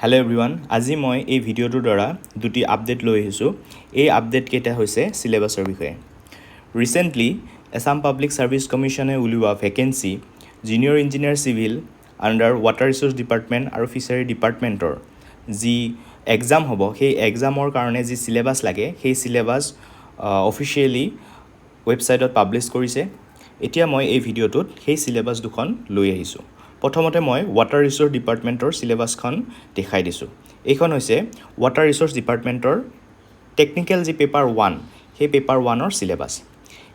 Hello everyone, আজি মই এই ভিডিঅ'টোৰ দ্বাৰা দুটি আপডেট লৈ আহিছোঁ। এই আপডেট কেইটা হৈছে সিলেবাছৰ বিষয়ে। ৰিসেন্টলি আসাম পাব্লিক সাৰ্ভিস কমিশনে উলিওৱা vacancy junior engineer civil under water resource department আৰু ফিচাৰী ডিপাৰ্টমেণ্টৰ যি এক্সাম হ'ব সেই এক্সামৰ কাৰণে যি সিলেবাছ লাগে সেই সিলেবাছ অফিচিয়েলি ৱেবছাইটত পাব্লিছ কৰিছে। এতিয়া মই এই ভিডিঅ'টোত সেই সিলেবাছ দুখন লৈ আহিছোঁ। প্ৰথমতে মই ৱাটাৰ ৰিসোৰ্স ডিপাৰ্টমেণ্টৰ সিলেবাছখন দেখাই দিছোঁ। এইখন হৈছে ৱাটাৰ ৰিসোৰ্স ডিপাৰ্টমেণ্টৰ টেকনিক্যাল যি পেপাৰ 1 সেই পেপাৰ 1ৰ সিলেবাছ।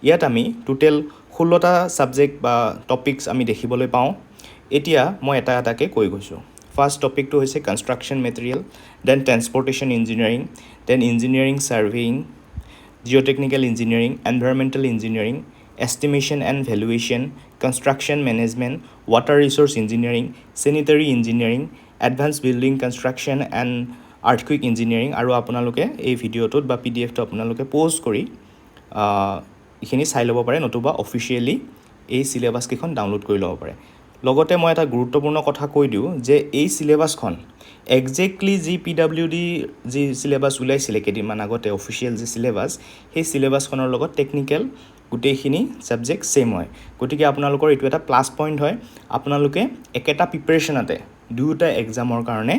ইয়াত আমি টোটেল 16টা সাবজেক্ট বা টপিকস আমি দেখিবলৈ পাওঁ। এতিয়া মই এটা এটাকৈ কৈ গৈছোঁ। ফাৰ্ষ্ট টপিকটো হৈছে construction material, then transportation engineering, then engineering surveying, geotechnical engineering, environmental engineering, estimation and valuation, construction management, water resource engineering, sanitary engineering, advanced building construction and earthquake engineering আৰু আপোনালোকে এই ভিডিঅ'টোত বা পিডিএফটো আপোনালোকে প'জ কৰি এইখিনি চাই ল'ব পাৰে, নতুবা অফিচিয়েলি এই সিলেবাছ কেইখন ডাউনলোড কৰি ল'ব পাৰে। লগতে মই এটা গুৰুত্বপূৰ্ণ কথা কৈ দিওঁ যে এই সিলেবাছখন একজেক্টলি যি PWD যি সিলেবাছ ওলাইছিলে কেইদিনমান আগতে অফিচিয়েল যি সিলেবাছ সেই সিলেবাছখনৰ লগত টেকনিক্যাল গোটেইখিনি সাবজেক্ট সেম হয়। গতিকে আপোনালোকৰ এইটো এটা প্লাছ পইণ্ট হয়। আপোনালোকে একেটা প্ৰিপাৰেশ্যনতে দুয়োটা এক্সামৰ কাৰণে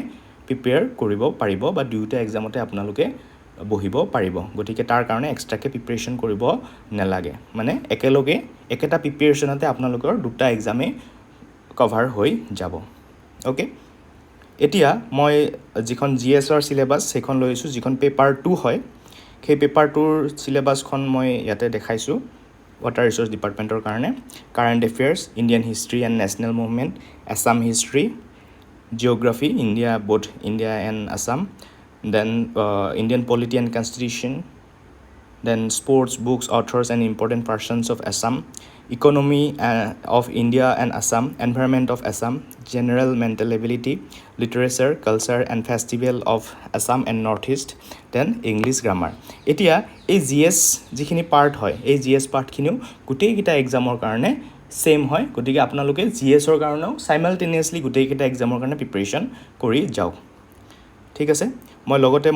প্ৰিপেয়াৰ কৰিব পাৰিব বা দুয়োটা এক্সামতে আপোনালোকে বহিব পাৰিব। গতিকে তাৰ কাৰণে এক্সট্ৰাকৈ প্ৰিপাৰেশ্যন কৰিব নালাগে। মানে একেলগে একেটা প্ৰিপাৰেশ্যনতে আপোনালোকৰ দুটা এক্সামেই কভাৰ হৈ যাব। অ'কে, এতিয়া মই যিখন GSৰ সিলেবাছ সেইখন লৈ আহিছোঁ, যিখন পেপাৰ 2 হয়। সেই পেপাৰ 2ৰ সিলেবাছখন মই ইয়াতে দেখাইছোঁ ৱাটাৰ ৰিসোৰ্স ডিপাৰ্টমেণ্টৰ কাৰণে। Current affairs, Indian history and national movement, Assam history, geography, both India and Assam, then Indian polity and constitution, then sports, books, authors and important persons of Assam, economy of India and Assam, environment of Assam, general mental ability, literature, culture and festival of Assam and north east, then English grammar. এতিয়া এই GS যিখিনি part হয় এই GS পাৰ্টখিনিও গোটেইকেইটা এক্সামৰ কাৰণে same হয়। গতিকে আপোনালোকে GSৰ কাৰণেও সাইমালটেনিয়াছলি গোটেইকেইটা এক্সামৰ কাৰণে প্ৰিপাৰেশ্যন কৰি যাওক। ঠিক আছে, মই লগতে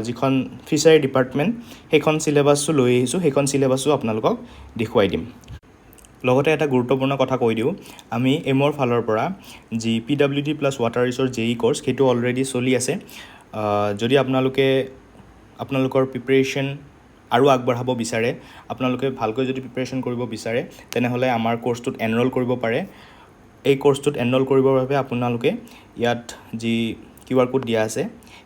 যিখন ফিচাৰী ডিপাৰ্টমেণ্ট সেইখন সিলেবাছটো লৈ আহিছোঁ, সেইখন সিলেবাছো আপোনালোকক দেখুৱাই দিম। লগতে এটা গুৰুত্বপূৰ্ণ কথা কৈ দিওঁ, আমি এমৰ ফালৰ পৰা যি PWD plus water resource JEE course সেইটো অলৰেডি চলি আছে। যদি আপোনালোকৰ প্ৰিপাৰেশ্যন আৰু আগবঢ়াব বিচাৰে, আপোনালোকে ভালকৈ যদি প্ৰিপাৰেশ্যন কৰিব বিচাৰে তেনেহ'লে আমাৰ কোৰ্ছটোত এনৰোল কৰিব পাৰে। এই কোৰ্ছটোত এনৰোল কৰিবৰ বাবে আপোনালোকে ইয়াত যি QR কোড দিয়া আছে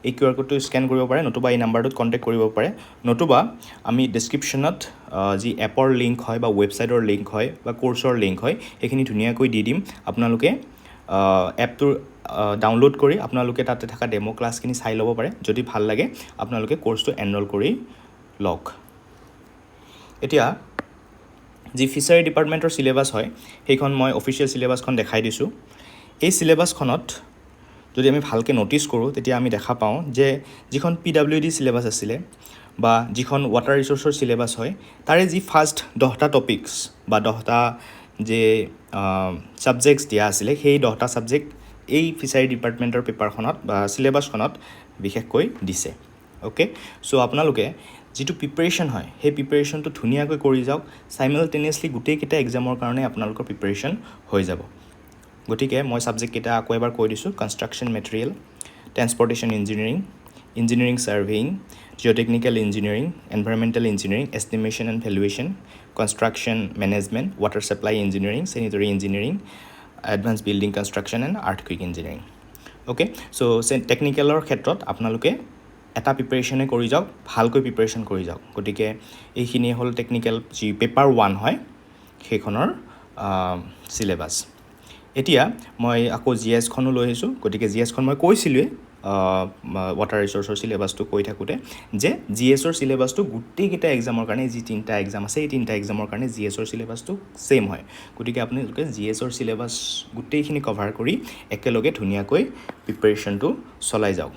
এই QR কোডটো স্কেন কৰিব পাৰে, নতুবা এই নাম্বাৰটোত কণ্টেক্ট কৰিব পাৰে, নতুবা আমি ডেছক্ৰিপশ্যনত যি এপৰ লিংক হয় বা ৱেবছাইটৰ লিংক হয় বা কোৰ্ছৰ লিংক হয় সেইখিনি ধুনীয়াকৈ দি দিম। আপোনালোকে এপটো ডাউনলোড কৰি আপোনালোকে তাতে থকা ডেমো ক্লাছখিনি চাই ল'ব পাৰে। যদি ভাল লাগে আপোনালোকে কোৰ্ছটো এনৰোল কৰি লওক। এতিয়া যি ফিচাৰী ডিপাৰ্টমেণ্টৰ সিলেবাছ হয় সেইখন মই অফিচিয়েল সিলেবাছখন দেখাই দিছোঁ। এই সিলেবাছখনত যদি আমি ভালকৈ ন'টিছ কৰোঁ তেতিয়া আমি দেখা পাওঁ যে যিখন PWD সিলেবাছ আছিলে বা যিখন ৱাটাৰ ৰিসোৰ্সৰ সিলেবাছ হয় তাৰে যি ফাৰ্ষ্ট 10টা টপিকস বা 10টা যে সাবজেক্টছ দিয়া আছিলে সেই 10টা সাবজেক্ট এই ফিচাৰী ডিপাৰ্টমেণ্টৰ পেপাৰখনত বা সিলেবাছখনত বিশেষকৈ দিছে। অ'কে, চ' আপোনালোকে যিটো প্ৰিপাৰেশ্যন হয় সেই প্ৰিপাৰেশ্যনটো ধুনীয়াকৈ কৰি যাওক। সাইমালটেনিয়াছলি গোটেইকেইটা এক্সামৰ কাৰণে আপোনালোকৰ প্ৰিপাৰেশ্যন হৈ যাব। গতিকে মই সাবজেক্টকেইটা আকৌ এবাৰ কৈ দিছোঁ, construction material, transportation engineering, engineering surveying, geotechnical engineering, environmental engineering, estimation and valuation, construction management, water supply engineering, sanitary engineering, advance building construction and earthquake engineering. Okay, so' টেকনিকেলৰ ক্ষেত্ৰত আপোনালোকে এটা প্ৰিপাৰেশ্যনে কৰি যাওক, ভালকৈ প্ৰিপাৰেশ্যন কৰি যাওক। গতিকে এইখিনিয়ে হ'ল টেকনিকেল যি পেপাৰ 1 হয় সেইখনৰ সিলেবাছ। এতিয়া মই আকৌ GSখনো লৈ আহিছোঁ। গতিকে GSখন মই কৈছিলোঁৱেই ৱাটাৰ ৰিসোৰ্সৰ সিলেবাছটো কৈ থাকোঁতে যে GSৰ সিলেবাছটো গোটেইকেইটা এক্সামৰ কাৰণে যি 3টা এক্সাম আছে এই 3টা এক্সামৰ কাৰণে GSৰ সিলেবাছটো সেম হয়। গতিকে আপোনালোকে GSৰ সিলেবাছ গোটেইখিনি কভাৰ কৰি একেলগে ধুনীয়াকৈ প্ৰিপাৰেশ্যনটো চলাই যাওক।